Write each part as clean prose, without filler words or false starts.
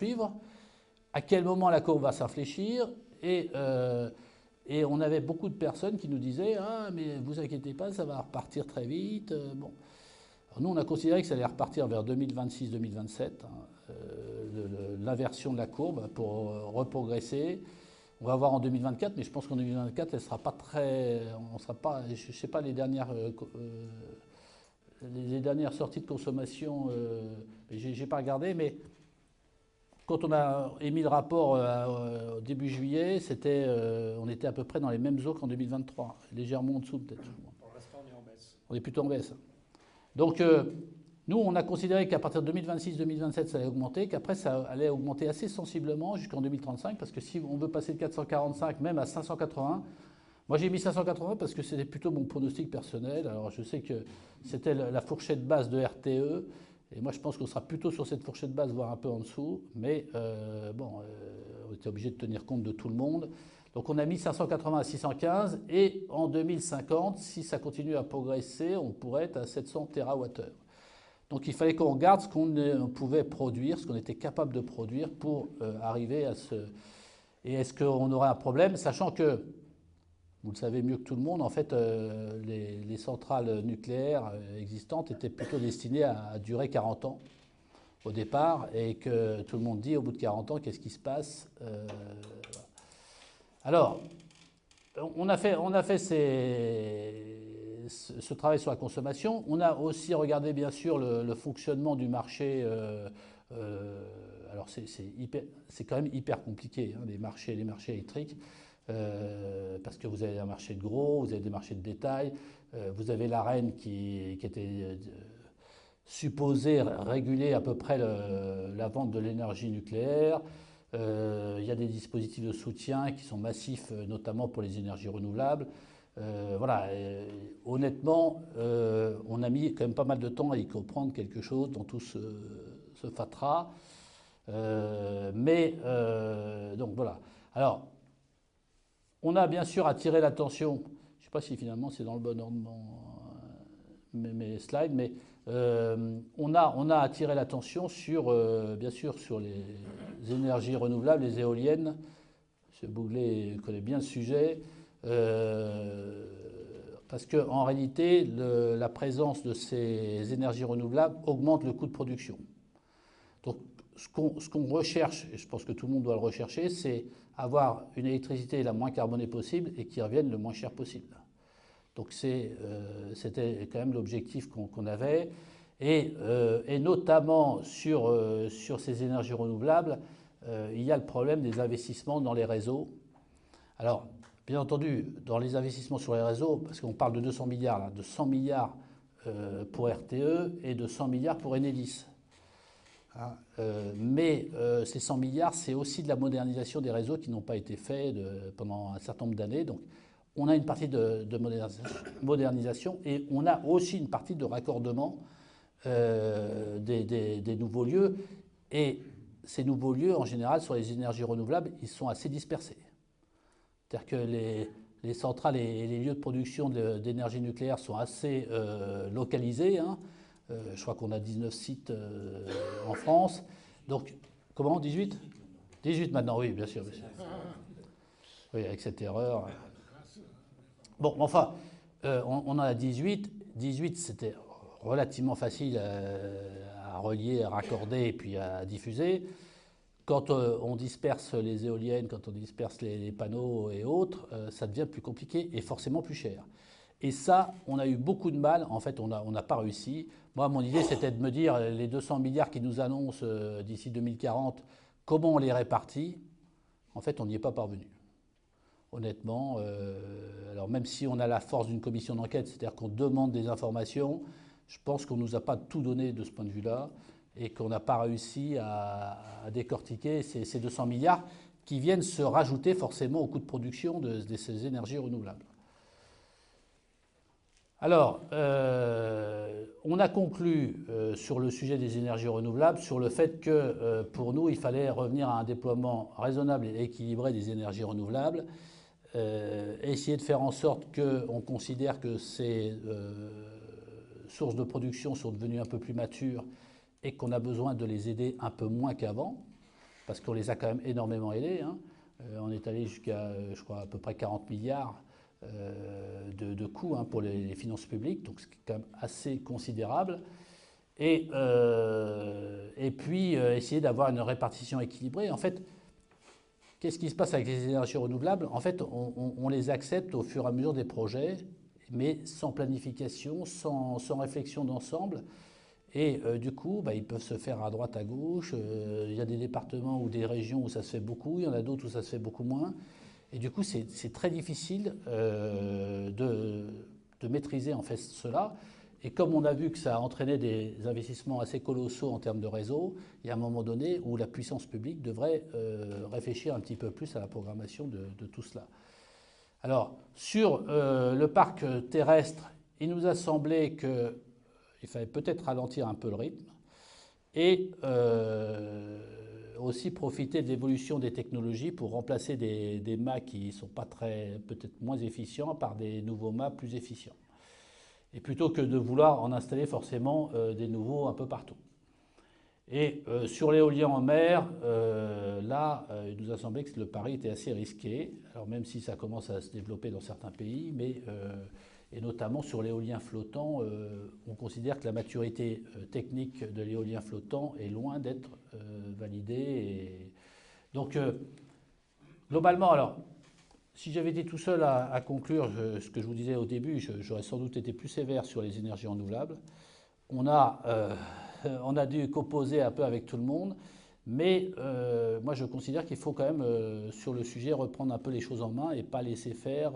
suivre, à quel moment la courbe va s'infléchir, et on avait beaucoup de personnes qui nous disaient «Ah, mais vous inquiétez pas, ça va repartir très vite. Bon. Alors nous, on a considéré que ça allait repartir vers 2026-2027, hein, l'inversion de la courbe pour reprogresser. On va voir en 2024, mais je pense qu'en 2024, elle sera pas très. On sera pas. Je sais pas les dernières sorties de consommation. J'ai pas regardé, mais quand on a émis le rapport au début juillet, on était à peu près dans les mêmes eaux qu'en 2023, légèrement en dessous peut-être. Pour l'instant, on est en baisse. On est plutôt en baisse. Donc nous, on a considéré qu'à partir de 2026-2027, ça allait augmenter, qu'après, ça allait augmenter assez sensiblement jusqu'en 2035, parce que si on veut passer de 445 même à 580, moi j'ai mis 580 parce que c'était plutôt mon pronostic personnel. Alors je sais que c'était la fourchette basse de RTE, et moi je pense qu'on sera plutôt sur cette fourchette basse, voire un peu en dessous, mais on était obligé de tenir compte de tout le monde. Donc on a mis 580 à 615, et en 2050, si ça continue à progresser, on pourrait être à 700 TWh. Donc il fallait qu'on regarde ce qu'on pouvait produire, ce qu'on était capable de produire pour arriver à ce... Et est-ce qu'on aurait un problème, sachant que, vous le savez mieux que tout le monde, en fait, les centrales nucléaires existantes étaient plutôt destinées à durer 40 ans au départ, et que tout le monde dit au bout de 40 ans, qu'est-ce qui se passe Alors, on a fait ce travail sur la consommation. On a aussi regardé bien sûr le fonctionnement du marché. Alors c'est quand même hyper compliqué, hein, les marchés électriques, parce que vous avez un marché de gros, vous avez des marchés de détail, vous avez l'AREN qui était supposée réguler à peu près la vente de l'énergie nucléaire. Il y a des dispositifs de soutien qui sont massifs, notamment pour les énergies renouvelables. Voilà, honnêtement, on a mis quand même pas mal de temps à y comprendre quelque chose dans tout ce fatras. Donc voilà. Alors, on a bien sûr attiré l'attention, je ne sais pas si finalement c'est dans le bon ordre mes slides, mais on a attiré l'attention sur, bien sûr, sur les énergies renouvelables, les éoliennes. M. Bouglet connaît bien le sujet. Parce qu'en réalité, la présence de ces énergies renouvelables augmente le coût de production. Donc, ce qu'on recherche, et je pense que tout le monde doit le rechercher, c'est avoir une électricité la moins carbonée possible et qui revienne le moins cher possible. Donc c'était quand même l'objectif qu'on avait. Et notamment sur ces énergies renouvelables, il y a le problème des investissements dans les réseaux. Alors, bien entendu, dans les investissements sur les réseaux, parce qu'on parle de 200 milliards, là, de 100 milliards pour RTE et de 100 milliards pour Enedis. Hein, ces 100 milliards, c'est aussi de la modernisation des réseaux qui n'ont pas été faits pendant un certain nombre d'années. Donc, on a une partie de modernisation, et on a aussi une partie de raccordement des nouveaux lieux. Et ces nouveaux lieux, en général, sur les énergies renouvelables, ils sont assez dispersés. C'est-à-dire que les centrales et les lieux de production d'énergie nucléaire sont assez localisés. Hein. Je crois qu'on a 19 sites en France. Donc, comment 18 18 maintenant, oui, bien sûr. Bien sûr. Oui, avec cette erreur. Bon, enfin, on en a 18. 18, c'était relativement facile à relier, à raccorder et puis à diffuser. Quand on disperse les éoliennes, quand on disperse les panneaux et autres, ça devient plus compliqué et forcément plus cher. Et ça, on a eu beaucoup de mal. En fait, on n'a pas réussi. Moi, mon idée, c'était de me dire, les 200 milliards qui nous annoncent d'ici 2040, comment on les répartit? En fait, on n'y est pas parvenu. Honnêtement, alors même si on a la force d'une commission d'enquête, c'est-à-dire qu'on demande des informations, je pense qu'on ne nous a pas tout donné de ce point de vue-là, et qu'on n'a pas réussi à décortiquer ces 200 milliards qui viennent se rajouter forcément au coût de production de ces énergies renouvelables. Alors, on a conclu sur le sujet des énergies renouvelables, sur le fait que pour nous, il fallait revenir à un déploiement raisonnable et équilibré des énergies renouvelables, essayer de faire en sorte qu'on considère que ces sources de production sont devenues un peu plus matures et qu'on a besoin de les aider un peu moins qu'avant. parce qu'on les a quand même énormément aidés, hein. On est allé jusqu'à, je crois, à peu près 40 milliards de coûts, hein, pour les finances publiques, donc c'est quand même assez considérable. Et puis, essayer d'avoir une répartition équilibrée. En fait, qu'est-ce qui se passe avec les énergies renouvelables? En fait, on les accepte au fur et à mesure des projets, mais sans planification, sans réflexion d'ensemble. Et du coup, ils peuvent se faire à droite, à gauche. Il y a des départements ou des régions où ça se fait beaucoup, il y en a d'autres où ça se fait beaucoup moins. Et du coup, c'est très difficile de maîtriser en fait cela. Et comme on a vu que ça a entraîné des investissements assez colossaux en termes de réseau, il y a un moment donné où la puissance publique devrait réfléchir un petit peu plus à la programmation de tout cela. Alors, sur le parc terrestre, il nous a semblé qu'il fallait peut-être ralentir un peu le rythme et aussi profiter de l'évolution des technologies pour remplacer des mâts qui ne sont pas peut-être moins efficients par des nouveaux mâts plus efficients. Et plutôt que de vouloir en installer forcément des nouveaux un peu partout. Et sur l'éolien en mer, là, il nous a semblé que le pari était assez risqué. Alors même si ça commence à se développer dans certains pays, mais et notamment sur l'éolien flottant, on considère que la maturité technique de l'éolien flottant est loin d'être validée. Et donc, globalement, alors, si j'avais été tout seul à conclure ce que je vous disais au début, j'aurais sans doute été plus sévère sur les énergies renouvelables. On a dû composer un peu avec tout le monde, mais moi je considère qu'il faut quand même, sur le sujet, reprendre un peu les choses en main et pas laisser faire,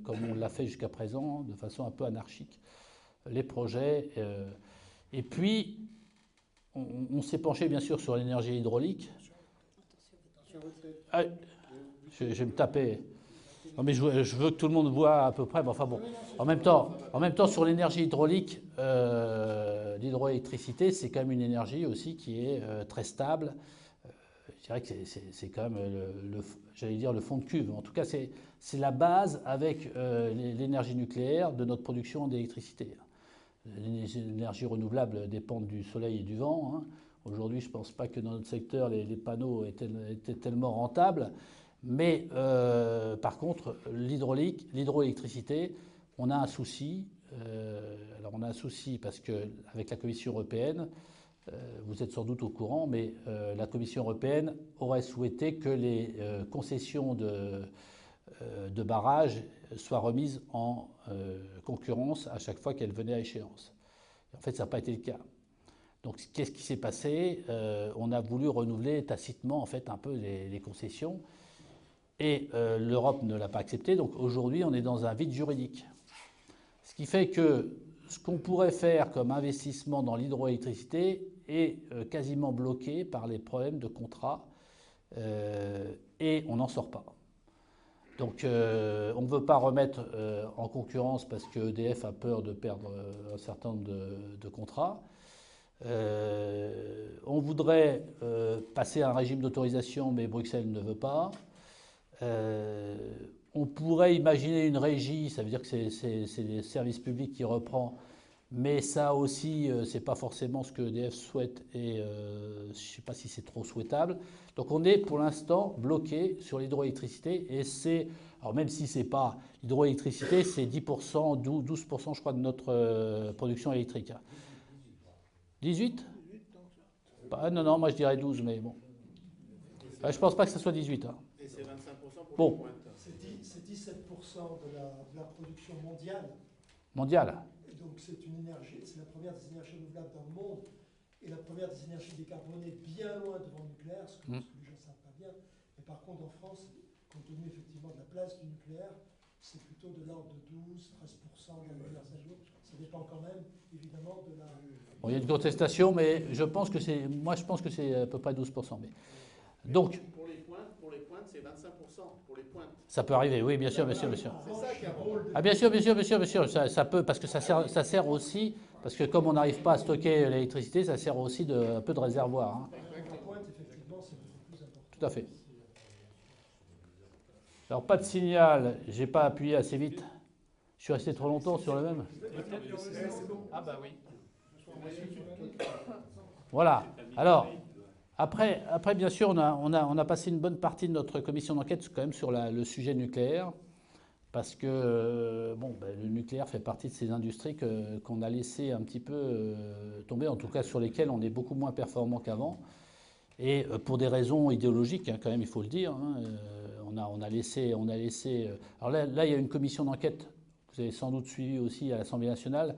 comme on l'a fait jusqu'à présent, de façon un peu anarchique, les projets. Et puis, on s'est penché bien sûr sur l'énergie hydraulique. Ah, je vais me taper. Non, mais je veux que tout le monde voit à peu près. Mais enfin bon, en même temps, sur l'énergie hydraulique, l'hydroélectricité, c'est quand même une énergie aussi qui est très stable. Je dirais que c'est quand même j'allais dire le fond de cuve. En tout cas, c'est la base avec l'énergie nucléaire de notre production d'électricité. Les énergies renouvelables dépendent du soleil et du vent, hein. Aujourd'hui, je ne pense pas que dans notre secteur, les panneaux étaient tellement rentables. Mais par contre, l'hydroélectricité, on a un souci. Alors on a un souci parce qu'avec la Commission européenne, vous êtes sans doute au courant, mais la Commission européenne aurait souhaité que les concessions de barrages soient remises en concurrence à chaque fois qu'elles venaient à échéance. En fait, ça n'a pas été le cas. Donc, qu'est-ce qui s'est passé? On a voulu renouveler tacitement en fait un peu les concessions. Et l'Europe ne l'a pas accepté, donc aujourd'hui on est dans un vide juridique. Ce qui fait que ce qu'on pourrait faire comme investissement dans l'hydroélectricité est quasiment bloqué par les problèmes de contrat et on n'en sort pas. Donc on ne veut pas remettre en concurrence parce que EDF a peur de perdre un certain nombre de contrats. On voudrait passer à un régime d'autorisation, mais Bruxelles ne veut pas. On pourrait imaginer une régie, ça veut dire que c'est les services publics qui reprend, mais ça aussi, c'est pas forcément ce que EDF souhaite et je ne sais pas si c'est trop souhaitable. Donc on est pour l'instant bloqué sur l'hydroélectricité et alors même si c'est pas l'hydroélectricité, c'est 10%, 12% je crois de notre production électrique. 18 ? Non, moi je dirais 12, mais bon. Je pense pas que ce soit 18. Hein. Et c'est 25% pour bon. les pointes. C'est 17% de la production mondiale. Mondiale. Et donc c'est une énergie, c'est la première des énergies renouvelables dans le monde et la première des énergies décarbonées bien loin devant le nucléaire, ce que les gens ne savent pas bien. Mais par contre en France, compte tenu effectivement de la place du nucléaire, c'est plutôt de l'ordre de 12-13% dans les dernières années. Ça dépend quand même évidemment de la... Bon, il y a une contestation, mais je pense que c'est à peu près 12%. Mais... Donc, pour les pointes, c'est 25% pour les pointes. Ça peut arriver, oui, bien sûr, bien sûr, bien sûr. C'est ça qui a rôle. Ah, bien sûr, bien sûr, bien sûr, bien sûr. Ça peut, parce que ça sert aussi, parce que comme on n'arrive pas à stocker l'électricité, ça sert aussi un peu de réservoir. Hein. Avec la pointe, effectivement, c'est beaucoup plus important. Tout à fait. Alors, pas de signal, j'ai pas appuyé assez vite. Je suis resté trop longtemps sur le même. Ah bah oui. Voilà. Après, bien sûr, on a passé une bonne partie de notre commission d'enquête quand même sur le sujet nucléaire, parce que bon, ben, le nucléaire fait partie de ces industries qu'on a laissé un petit peu tomber, en tout cas sur lesquelles on est beaucoup moins performant qu'avant. Et pour des raisons idéologiques, hein, quand même, il faut le dire, hein, on a laissé. Alors là, il y a une commission d'enquête, que vous avez sans doute suivi aussi à l'Assemblée nationale,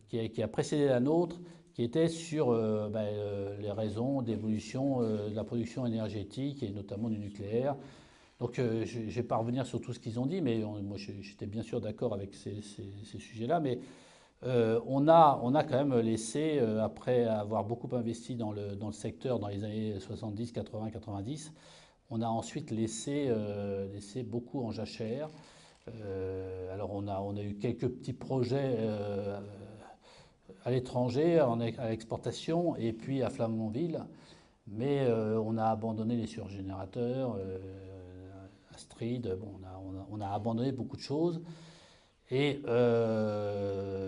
qui a précédé la nôtre, qui était sur les raisons d'évolution de la production énergétique et notamment du nucléaire. Donc je ne vais pas revenir sur tout ce qu'ils ont dit, mais moi j'étais bien sûr d'accord avec ces sujets-là, mais on a quand même laissé, après avoir beaucoup investi dans le secteur dans les années 70, 80, 90, on a ensuite laissé beaucoup en jachère. Alors on a eu quelques petits projets à l'étranger, à l'exportation, et puis à Flamanville, mais on a abandonné les surgénérateurs, Astrid, bon, on a abandonné beaucoup de choses. Et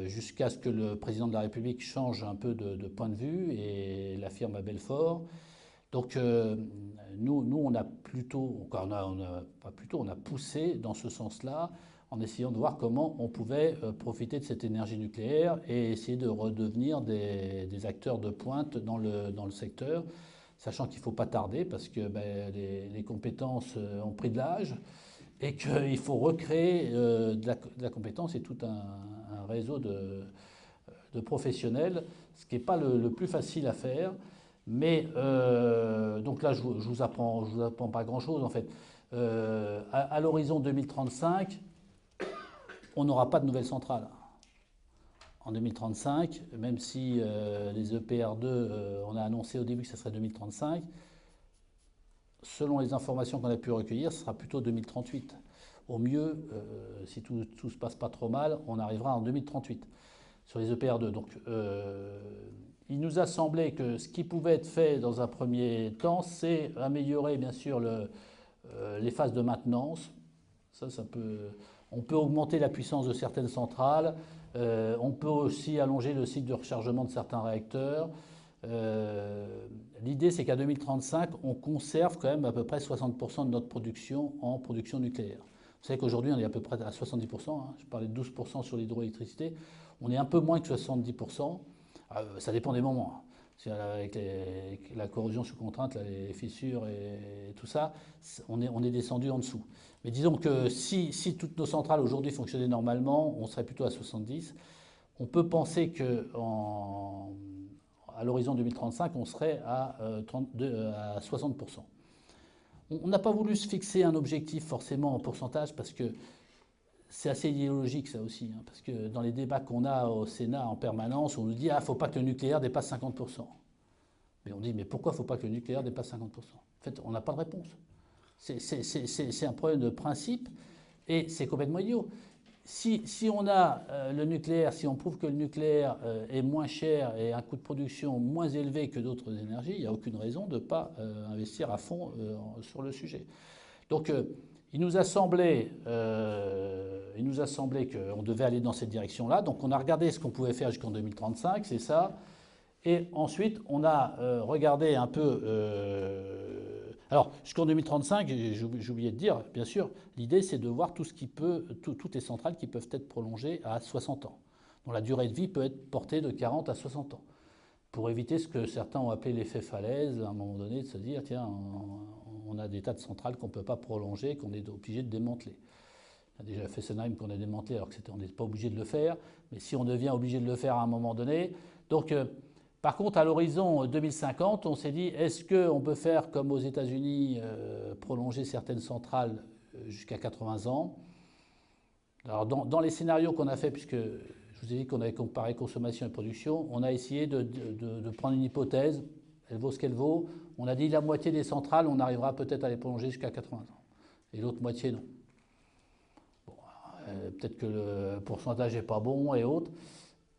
jusqu'à ce que le président de la République change un peu de point de vue et l'affirme à Belfort. Donc nous, on a plutôt, on a poussé dans ce sens-là en essayant de voir comment on pouvait profiter de cette énergie nucléaire et essayer de redevenir des acteurs de pointe dans le secteur, sachant qu'il ne faut pas tarder parce que les compétences ont pris de l'âge. Et qu'il faut recréer de la compétence et tout un réseau de professionnels, ce qui n'est pas le plus facile à faire. Mais donc là, je vous apprends pas grand-chose en fait. À l'horizon 2035, on n'aura pas de nouvelles centrales. En 2035, même si les EPR2, on a annoncé au début que ce serait 2035, selon les informations qu'on a pu recueillir, ce sera plutôt 2038. Au mieux, si tout ne se passe pas trop mal, on arrivera en 2038 sur les EPR2. Donc il nous a semblé que ce qui pouvait être fait dans un premier temps, c'est améliorer bien sûr les phases de maintenance. On peut augmenter la puissance de certaines centrales, on peut aussi allonger le cycle de rechargement de certains réacteurs. L'idée, c'est qu'à 2035, on conserve quand même à peu près 60% de notre production en production nucléaire. Vous savez qu'aujourd'hui, on est à peu près à 70%. Hein, je parlais de 12% sur l'hydroélectricité. On est un peu moins que 70%. Ça dépend des moments. Hein. Avec la corrosion sous contrainte, les fissures et tout ça, on est descendu en dessous. Mais disons que si toutes nos centrales aujourd'hui fonctionnaient normalement, on serait plutôt à 70%. On peut penser que à l'horizon 2035, on serait à 60%. On n'a pas voulu se fixer un objectif forcément en pourcentage parce que c'est assez idéologique ça aussi. Hein, parce que dans les débats qu'on a au Sénat en permanence, on nous dit « Ah, il ne faut pas que le nucléaire dépasse 50%. » Mais on dit « Mais pourquoi il ne faut pas que le nucléaire dépasse 50% ?» En fait, on n'a pas de réponse. C'est un problème de principe et c'est complètement idiot. Si on a le nucléaire, si on prouve que le nucléaire est moins cher et un coût de production moins élevé que d'autres énergies, il n'y a aucune raison de ne pas investir à fond sur le sujet. Donc il nous a semblé qu'on devait aller dans cette direction-là. Donc on a regardé ce qu'on pouvait faire jusqu'en 2035, c'est ça. Et ensuite, on a regardé un peu... alors, jusqu'en 2035, j'ai oublié de dire, bien sûr, l'idée c'est de voir toutes les centrales qui peuvent être prolongées à 60 ans, dont la durée de vie peut être portée de 40 à 60 ans, pour éviter ce que certains ont appelé l'effet falaise, à un moment donné, de se dire, tiens, on a des tas de centrales qu'on ne peut pas prolonger, qu'on est obligé de démanteler. On a déjà Fessenheim qu'on a démantelé alors qu'on n'était pas obligé de le faire, mais si on devient obligé de le faire à un moment donné... Donc, par contre, à l'horizon 2050, on s'est dit, est-ce qu'on peut faire comme aux États-Unis, prolonger certaines centrales jusqu'à 80 ans? Alors, dans les scénarios qu'on a fait, puisque je vous ai dit qu'on avait comparé consommation et production, on a essayé de prendre une hypothèse, elle vaut ce qu'elle vaut. On a dit la moitié des centrales, on arrivera peut-être à les prolonger jusqu'à 80 ans. Et l'autre moitié, non. Bon, peut-être que le pourcentage n'est pas bon et autres.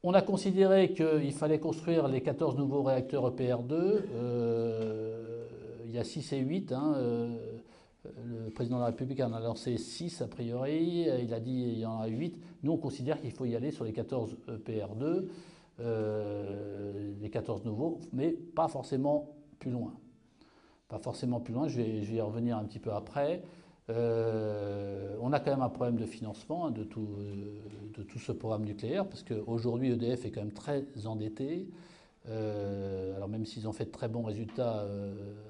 On a considéré qu'il fallait construire les 14 nouveaux réacteurs EPR2. Il y a 6 et 8. Hein, le président de la République en a lancé 6 a priori. Il a dit qu'il y en a 8. Nous, on considère qu'il faut y aller sur les 14 EPR2, les 14 nouveaux, mais pas forcément plus loin. pas forcément plus loin, je vais y revenir un petit peu après. On a quand même un problème de financement de tout ce programme nucléaire, parce qu'aujourd'hui EDF est quand même très endetté. Alors même s'ils ont fait de très bons résultats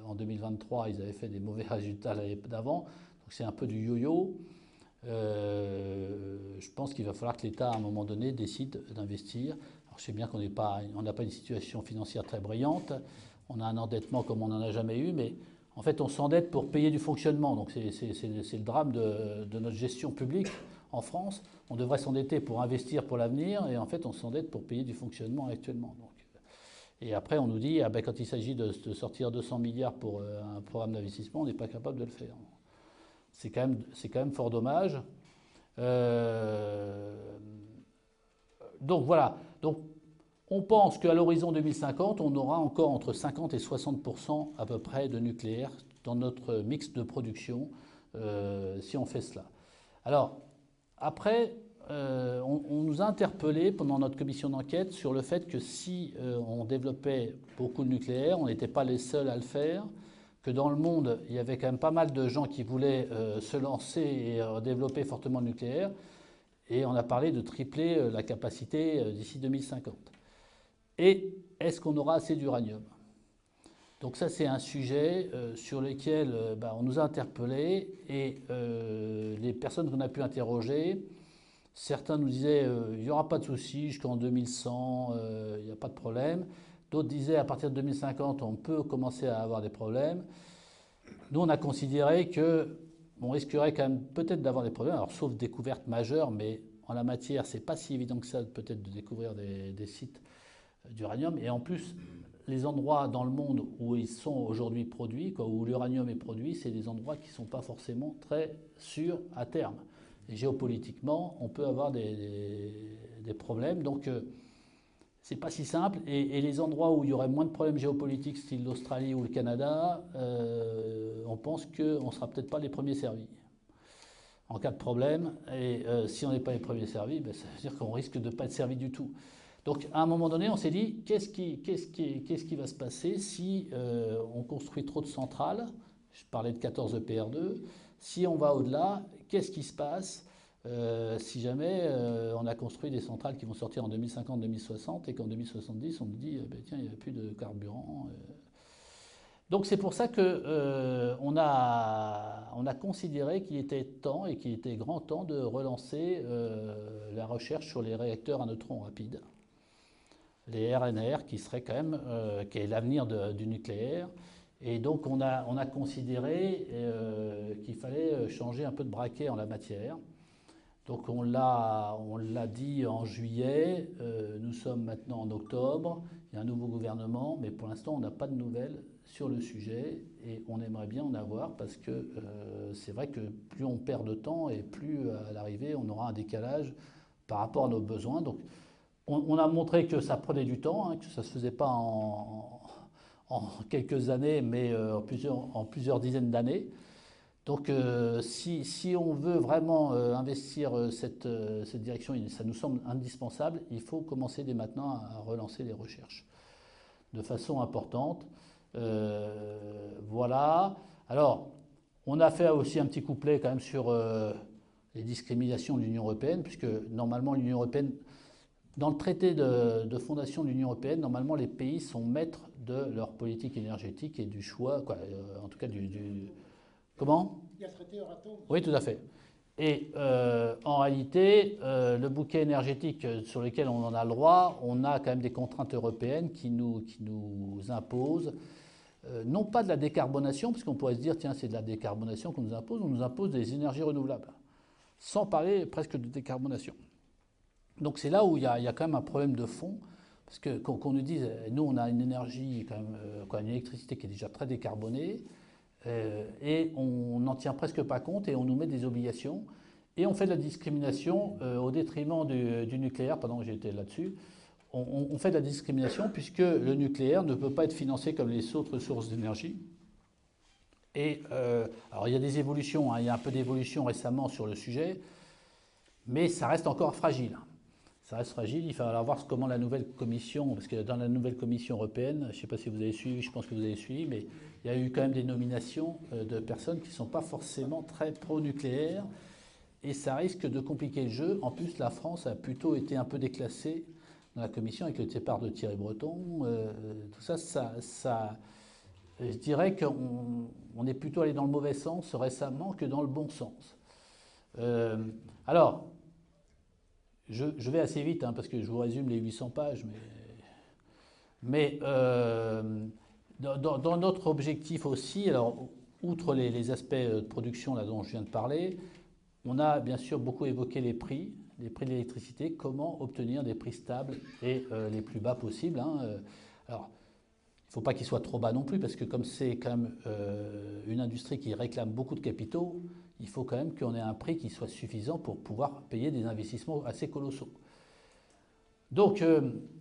en 2023, ils avaient fait des mauvais résultats l'année d'avant, donc c'est un peu du yo-yo. Je pense qu'il va falloir que l'État, à un moment donné, décide d'investir. Alors, je sais bien qu'on n'a pas une situation financière très brillante, on a un endettement comme on n'en a jamais eu, mais en fait, on s'endette pour payer du fonctionnement. Donc, c'est le drame de notre gestion publique en France. On devrait s'endetter pour investir pour l'avenir, et en fait, on s'endette pour payer du fonctionnement actuellement. Donc, et après, on nous dit, ah ben, quand il s'agit de sortir 200 milliards pour un programme d'investissement, on n'est pas capable de le faire. C'est quand même fort dommage. Donc voilà. Donc, on pense qu'à l'horizon 2050, on aura encore entre 50 et 60% à peu près de nucléaire dans notre mix de production, si on fait cela. Alors, après, on nous a interpellés pendant notre commission d'enquête sur le fait que si on développait beaucoup de nucléaire, on n'était pas les seuls à le faire, que dans le monde, il y avait quand même pas mal de gens qui voulaient se lancer et développer fortement le nucléaire, et on a parlé de tripler la capacité d'ici 2050. Et est-ce qu'on aura assez d'uranium? Donc ça, c'est un sujet sur lequel on nous a interpellés, et les personnes qu'on a pu interroger, certains nous disaient il n'y aura pas de souci jusqu'en 2100, il n'y a pas de problème. D'autres disaient à partir de 2050, on peut commencer à avoir des problèmes. Nous, on a considéré qu'on risquerait quand même peut-être d'avoir des problèmes, alors sauf découverte majeure, mais en la matière, c'est pas si évident que ça peut-être de découvrir des sites d'uranium. Et en plus, les endroits dans le monde où ils sont aujourd'hui produits, où l'uranium est produit, c'est des endroits qui ne sont pas forcément très sûrs à terme. Et géopolitiquement, on peut avoir des problèmes. Donc, c'est pas si simple. Et les endroits où il y aurait moins de problèmes géopolitiques, style l'Australie ou le Canada, on pense qu'on ne sera peut-être pas les premiers servis en cas de problème. Et si on n'est pas les premiers servis, ça veut dire qu'on risque de ne pas être servi du tout. Donc, à un moment donné, on s'est dit, qu'est-ce qui va se passer si on construit trop de centrales? Je parlais de 14 EPR2. Si on va au-delà, qu'est-ce qui se passe si jamais on a construit des centrales qui vont sortir en 2050-2060 et qu'en 2070, on nous dit, tiens, il n'y a plus de carburant. Donc, c'est pour ça qu'on a considéré qu'il était temps et qu'il était grand temps de relancer la recherche sur les réacteurs à neutrons rapides. Les RNR, qui serait quand même qui est l'avenir du nucléaire. Et donc on a considéré qu'il fallait changer un peu de braquet en la matière. Donc on l'a dit en juillet, nous sommes maintenant en octobre, il y a un nouveau gouvernement, mais pour l'instant on n'a pas de nouvelles sur le sujet, et on aimerait bien en avoir, parce que c'est vrai que plus on perd de temps et plus à l'arrivée on aura un décalage par rapport à nos besoins. Donc on a montré que ça prenait du temps, que ça ne se faisait pas en quelques années, mais en plusieurs dizaines d'années. Donc si on veut vraiment investir cette direction, et ça nous semble indispensable, il faut commencer dès maintenant à relancer les recherches de façon importante. Voilà. Alors, on a fait aussi un petit couplet quand même sur les discriminations de l'Union européenne, puisque normalement l'Union européenne, dans le traité de fondation de l'Union européenne, normalement les pays sont maîtres de leur politique énergétique et du choix, en tout cas du... Comment ? Il y a le traité Euratom. Oui, tout à fait. Et en réalité, le bouquet énergétique sur lequel on en a le droit, on a quand même des contraintes européennes qui nous imposent, non pas de la décarbonation, parce qu'on pourrait se dire, tiens, c'est de la décarbonation qu'on nous impose, on nous impose des énergies renouvelables, sans parler presque de décarbonation. Donc c'est là où il y a quand même un problème de fond, parce que qu'on nous dise, nous on a une énergie, quand même, une électricité qui est déjà très décarbonée, et on n'en tient presque pas compte, et on nous met des obligations, et on fait de la discrimination au détriment du nucléaire. Pardon, j'ai été là-dessus. On fait de la discrimination puisque le nucléaire ne peut pas être financé comme les autres sources d'énergie. Et alors il y a des évolutions, il y a un peu d'évolution récemment sur le sujet, mais ça reste encore fragile. ça reste fragile. Il va falloir voir comment la nouvelle commission, parce que dans la nouvelle commission européenne, je ne sais pas si vous avez suivi, je pense que vous avez suivi, mais il y a eu quand même des nominations de personnes qui ne sont pas forcément très pro-nucléaire. Et ça risque de compliquer le jeu. En plus, la France a plutôt été un peu déclassée dans la commission avec le départ de Thierry Breton. Tout ça, je dirais qu'on est plutôt allé dans le mauvais sens récemment que dans le bon sens. Alors, je vais assez vite, hein, parce que je vous résume les 800 pages, mais dans notre objectif aussi, alors, outre les aspects de production là, dont je viens de parler, on a bien sûr beaucoup évoqué les prix de l'électricité, comment obtenir des prix stables et les plus bas possibles. Hein. Alors, il ne faut pas qu'ils soient trop bas non plus, parce que comme c'est quand même une industrie qui réclame beaucoup de capitaux, il faut quand même qu'on ait un prix qui soit suffisant pour pouvoir payer des investissements assez colossaux. Donc,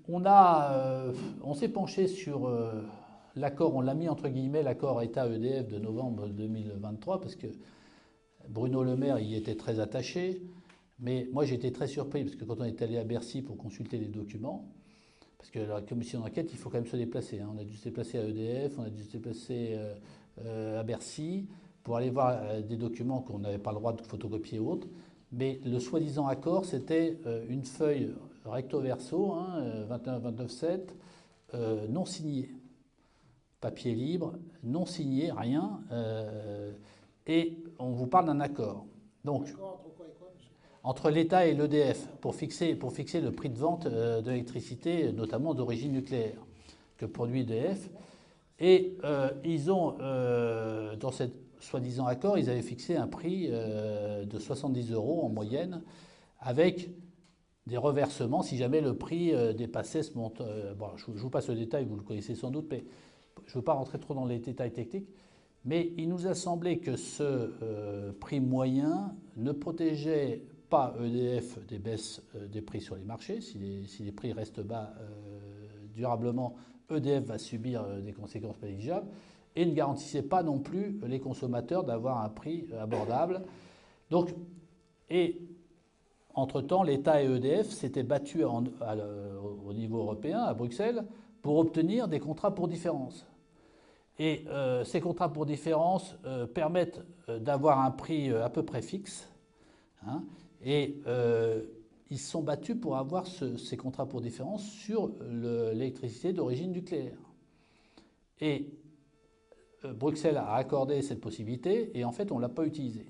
on s'est penché sur l'accord, on l'a mis entre guillemets, l'accord État-EDF de novembre 2023, parce que Bruno Le Maire y était très attaché, mais moi j'ai été très surpris, parce que quand on est allé à Bercy pour consulter les documents, parce que la commission d'enquête, il faut quand même se déplacer. Hein. On a dû se déplacer à EDF, on a dû se déplacer à Bercy pour aller voir des documents qu'on n'avait pas le droit de photocopier ou autre. Mais le soi-disant accord, c'était une feuille recto verso, hein, 29.7, non signée. Papier libre, non signé, rien. Et on vous parle d'un accord. Donc, entre l'État et l'EDF, pour fixer le prix de vente de l'électricité, notamment d'origine nucléaire, que produit EDF. Et ils ont, dans ce soi-disant accord, ils avaient fixé un prix de 70 € en moyenne, avec des reversements si jamais le prix dépassait ce montant. Bon, je vous passe le détail, vous le connaissez sans doute, mais je ne veux pas rentrer trop dans les détails techniques. Mais il nous a semblé que ce prix moyen ne protégeait pas EDF des baisses des prix sur les marchés. Si les prix restent bas durablement, EDF va subir des conséquences pas négligeables, et ne garantissait pas non plus les consommateurs d'avoir un prix abordable. Donc, et entre-temps, l'État et EDF s'étaient battus au niveau européen, à Bruxelles, pour obtenir des contrats pour différence. Et ces contrats pour différence permettent d'avoir un prix à peu près fixe. Hein, et ils se sont battus pour avoir ces contrats pour différence sur l'électricité d'origine nucléaire. Et Bruxelles a accordé cette possibilité et en fait on ne l'a pas utilisée.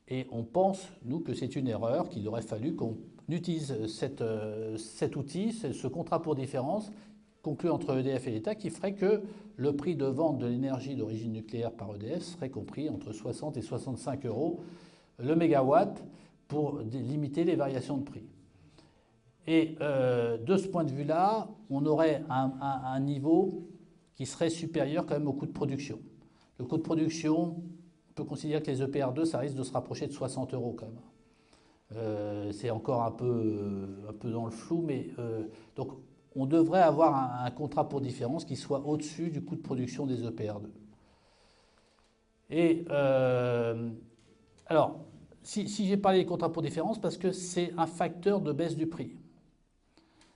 Et on pense, nous, que c'est une erreur, qu'il aurait fallu qu'on utilise cet outil, ce contrat pour différence, conclu entre EDF et l'État, qui ferait que le prix de vente de l'énergie d'origine nucléaire par EDF serait compris entre 60 et 65 € le mégawatt pour limiter les variations de prix. Et de ce point de vue-là, on aurait un niveau qui serait supérieur quand même au coût de production. Le coût de production, on peut considérer que les EPR2, ça risque de se rapprocher de 60 € quand même. C'est encore un peu dans le flou, mais donc on devrait avoir un contrat pour différence qui soit au-dessus du coût de production des EPR2. Et alors, si j'ai parlé des contrats pour différence, parce que c'est un facteur de baisse du prix.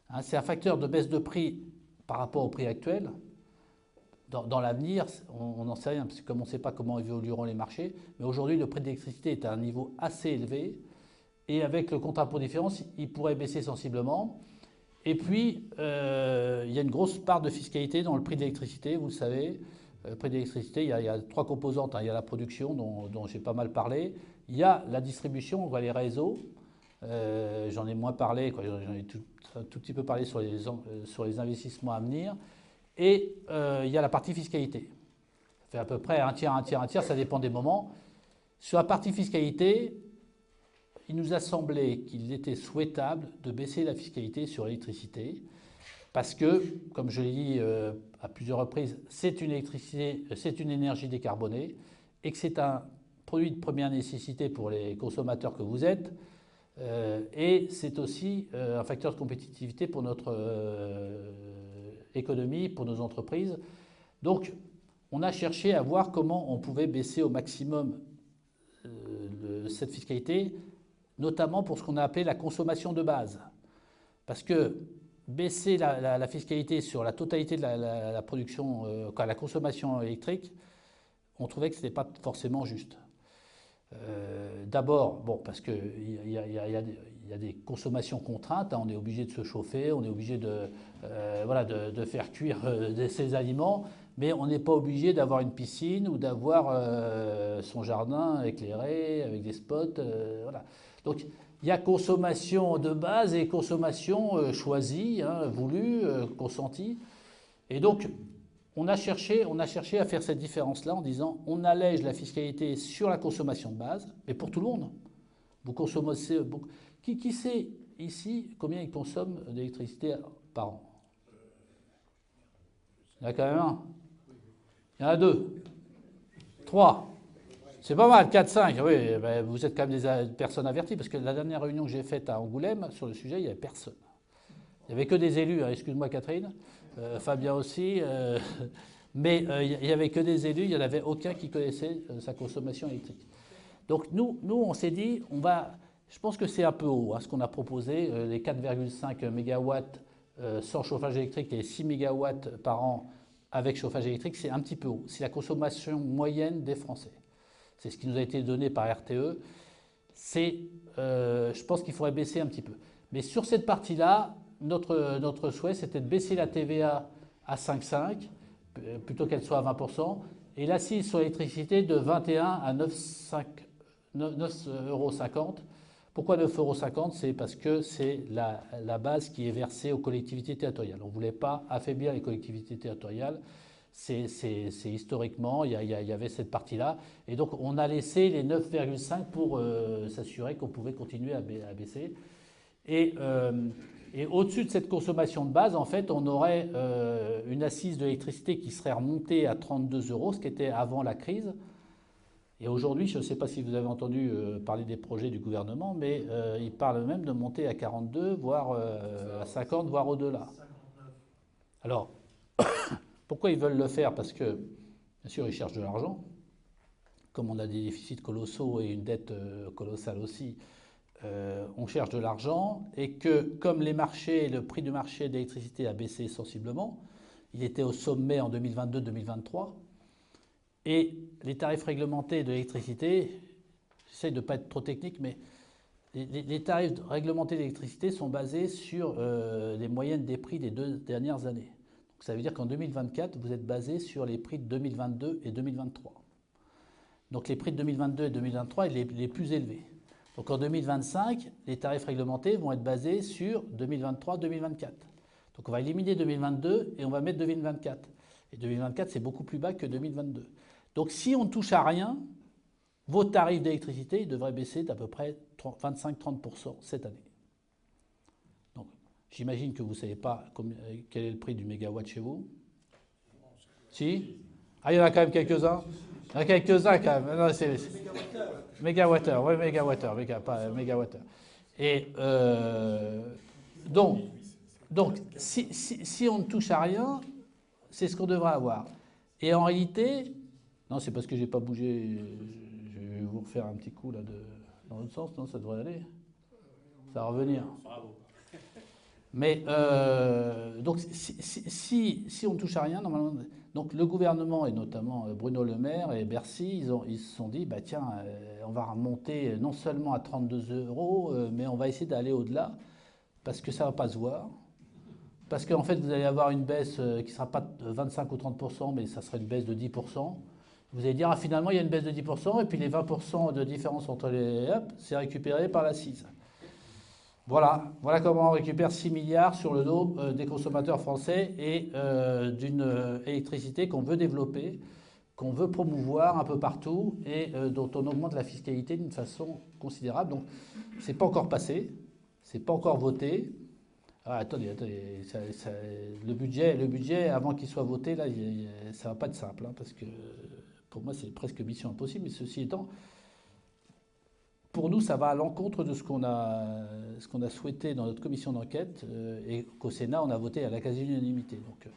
Hein, c'est un facteur de baisse de prix par rapport au prix actuel. Dans l'avenir, on n'en sait rien, parce que comme on ne sait pas comment évolueront les marchés, mais aujourd'hui, le prix de l'électricité est à un niveau assez élevé, et avec le contrat pour différence, il pourrait baisser sensiblement. Et puis, il y a une grosse part de fiscalité dans le prix de l'électricité, vous le savez. Le prix de l'électricité, il y a trois composantes. Hein. Il y a la production, dont j'ai pas mal parlé. Il y a la distribution, on voit les réseaux. J'en ai moins parlé, quoi. J'en ai un tout petit peu parlé sur les investissements à venir. Et il y a la partie fiscalité. Ça fait à peu près un tiers, ça dépend des moments. Sur la partie fiscalité, il nous a semblé qu'il était souhaitable de baisser la fiscalité sur l'électricité parce que, comme je l'ai dit à plusieurs reprises, c'est une énergie décarbonée et que c'est un produit de première nécessité pour les consommateurs que vous êtes et c'est aussi un facteur de compétitivité pour notre économie, pour nos entreprises. Donc, on a cherché à voir comment on pouvait baisser au maximum cette fiscalité, notamment pour ce qu'on a appelé la consommation de base. Parce que baisser la fiscalité sur la totalité de la production, la consommation électrique, on trouvait que ce n'était pas forcément juste. D'abord, bon, parce qu'il y a des consommations contraintes, hein, on est obligé de se chauffer, on est obligé de faire cuire ses aliments, mais on n'est pas obligé d'avoir une piscine ou d'avoir son jardin éclairé avec des spots. Voilà. Donc il y a consommation de base et consommation choisie, hein, voulue, consentie. Et donc on a cherché à faire cette différence-là en disant on allège la fiscalité sur la consommation de base, mais pour tout le monde. Vous consommez beaucoup. Qui sait ici combien il consomme d'électricité par an? Il y en a quand même un. Il y en a deux. Trois. C'est pas mal, 4, 5. Oui, ben vous êtes quand même des personnes averties, parce que la dernière réunion que j'ai faite à Angoulême, sur le sujet, il n'y avait personne. Il n'y avait que des élus, hein, excuse-moi Catherine. Fabien aussi, mais il n'y avait que des élus, il n'y en avait aucun qui connaissait sa consommation électrique. Donc nous on s'est dit, je pense que c'est un peu haut, hein, ce qu'on a proposé, les 4,5 mégawatts sans chauffage électrique et 6 mégawatts par an avec chauffage électrique, c'est un petit peu haut. C'est la consommation moyenne des Français. C'est ce qui nous a été donné par RTE. Je pense qu'il faudrait baisser un petit peu. Mais sur cette partie-là, notre souhait, c'était de baisser la TVA à 5,5, plutôt qu'elle soit à 20%, et l'accise sur l'électricité de 21 à 9,50 €. Pourquoi 9,50 €? C'est parce que c'est la base qui est versée aux collectivités territoriales. On ne voulait pas affaiblir les collectivités territoriales. C'est historiquement, il y avait cette partie-là. Et donc, on a laissé les 9,5 pour s'assurer qu'on pouvait continuer à baisser. Et au-dessus de cette consommation de base, en fait, on aurait une assise de l'électricité qui serait remontée à 32 €, ce qui était avant la crise. Et aujourd'hui, je ne sais pas si vous avez entendu parler des projets du gouvernement, mais ils parlent même de monter à 42, voire à 50, voire au-delà. Alors, pourquoi ils veulent le faire? Parce que, bien sûr, ils cherchent de l'argent. Comme on a des déficits colossaux et une dette colossale aussi, on cherche de l'argent, et que comme le prix du marché de l'électricité a baissé sensiblement, il était au sommet en 2022-2023, et les tarifs réglementés de l'électricité, j'essaie de ne pas être trop technique, mais les tarifs réglementés d'électricité sont basés sur les moyennes des prix des 2 dernières années. Donc ça veut dire qu'en 2024, vous êtes basé sur les prix de 2022 et 2023. Donc les prix de 2022 et 2023 sont les plus élevés. Donc en 2025, les tarifs réglementés vont être basés sur 2023-2024. Donc on va éliminer 2022 et on va mettre 2024. Et 2024, c'est beaucoup plus bas que 2022. Donc si on ne touche à rien, vos tarifs d'électricité devraient baisser d'à peu près 25-30% cette année. Donc j'imagine que vous ne savez pas quel est le prix du mégawatt chez vous. Si? Ah, il y en a quand même quelques-uns. Il y en a quelques-uns quand même. Non, c'est mégawattheure, oui, mégawattheure, pas mégawattheure. Et donc si on ne touche à rien, c'est ce qu'on devrait avoir. Et en réalité, non, c'est parce que j'ai pas bougé. Je vais vous refaire un petit coup là dans l'autre sens. Non, ça devrait aller. Ça va revenir. Bravo. Mais donc si on ne touche à rien, normalement. Donc le gouvernement, et notamment Bruno Le Maire et Bercy, ils se sont dit, bah tiens, on va remonter non seulement à 32 €, mais on va essayer d'aller au-delà, parce que ça ne va pas se voir. Parce qu'en fait, vous allez avoir une baisse qui ne sera pas de 25 ou 30%, mais ça sera une baisse de 10%. Vous allez dire, ah, finalement, il y a une baisse de 10%, et puis les 20% de différence entre les... Hop, c'est récupéré par l'assise. Voilà comment on récupère 6 milliards sur le dos des consommateurs français et d'une électricité qu'on veut développer, qu'on veut promouvoir un peu partout et dont on augmente la fiscalité d'une façon considérable. Donc, c'est pas encore passé, c'est pas encore voté. Ah, attendez, le budget, avant qu'il soit voté, là, ça va pas être simple, hein, parce que pour moi, c'est presque mission impossible. Mais ceci étant, pour nous, ça va à l'encontre de ce qu'on a souhaité dans notre commission d'enquête et qu'au Sénat, on a voté à la quasi-unanimité. Donc,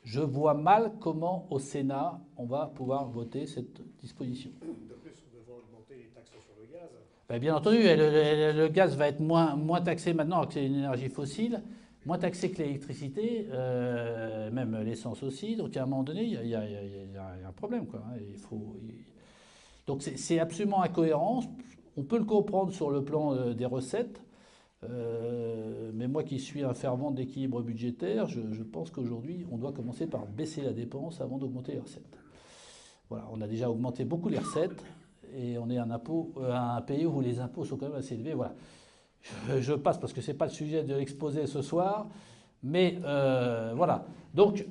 je vois mal comment, au Sénat, on va pouvoir voter cette disposition. De plus, on vont augmenter les taxes sur le gaz. Ben, bien entendu, le gaz va être moins taxé maintenant que c'est une énergie fossile, moins taxé que l'électricité, même l'essence aussi. Donc à un moment donné, il y a un problème, quoi. Donc c'est absolument incohérent. On peut le comprendre sur le plan des recettes, mais moi qui suis un fervent d'équilibre budgétaire, je pense qu'aujourd'hui, on doit commencer par baisser la dépense avant d'augmenter les recettes. Voilà, on a déjà augmenté beaucoup les recettes et on est un pays où les impôts sont quand même assez élevés. Voilà. Je passe parce que ce n'est pas le sujet de l'exposé ce soir, mais voilà. Donc,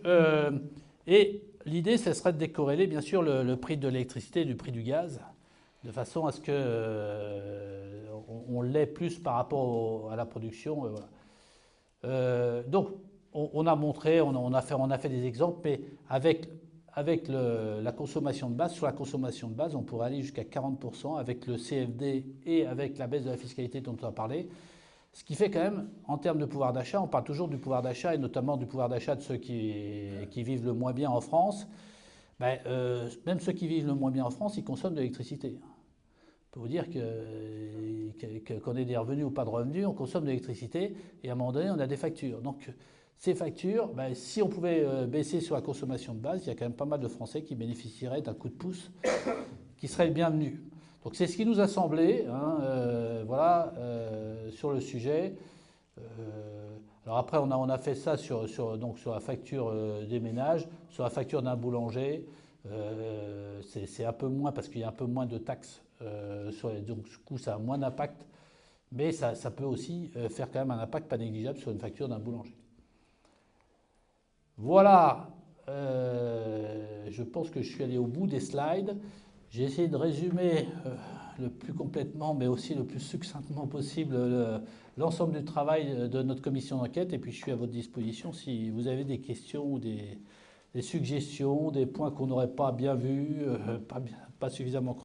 et l'idée, ce serait de décorréler bien sûr le prix de l'électricité du prix du gaz, de façon à ce que on l'ait plus par rapport à la production. Voilà. Donc, on a montré, on a fait des exemples, mais avec la consommation de base, sur la consommation de base, on pourrait aller jusqu'à 40% avec le CFD et avec la baisse de la fiscalité dont on a parlé. Ce qui fait quand même, en termes de pouvoir d'achat, on parle toujours du pouvoir d'achat et notamment du pouvoir d'achat de ceux qui vivent le moins bien en France. Ben, même ceux qui vivent le moins bien en France, ils consomment de l'électricité. On peut vous dire qu'on ait des revenus ou pas de revenus, on consomme de l'électricité et à un moment donné, on a des factures. Donc, ces factures, ben, si on pouvait baisser sur la consommation de base, il y a quand même pas mal de Français qui bénéficieraient d'un coup de pouce qui serait le bienvenu. Donc c'est ce qui nous a semblé, voilà, sur le sujet. Alors après, on a fait ça sur la facture des ménages, sur la facture d'un boulanger. C'est un peu moins parce qu'il y a un peu moins de taxes, donc du coup ça a moins d'impact, mais ça peut aussi faire quand même un impact pas négligeable sur une facture d'un boulanger. Voilà, je pense que je suis allé au bout des slides. J'ai essayé de résumer le plus complètement, mais aussi le plus succinctement possible, l'ensemble du travail de notre commission d'enquête. Et puis je suis à votre disposition si vous avez des questions ou des suggestions, des points qu'on n'aurait pas bien vus, pas suffisamment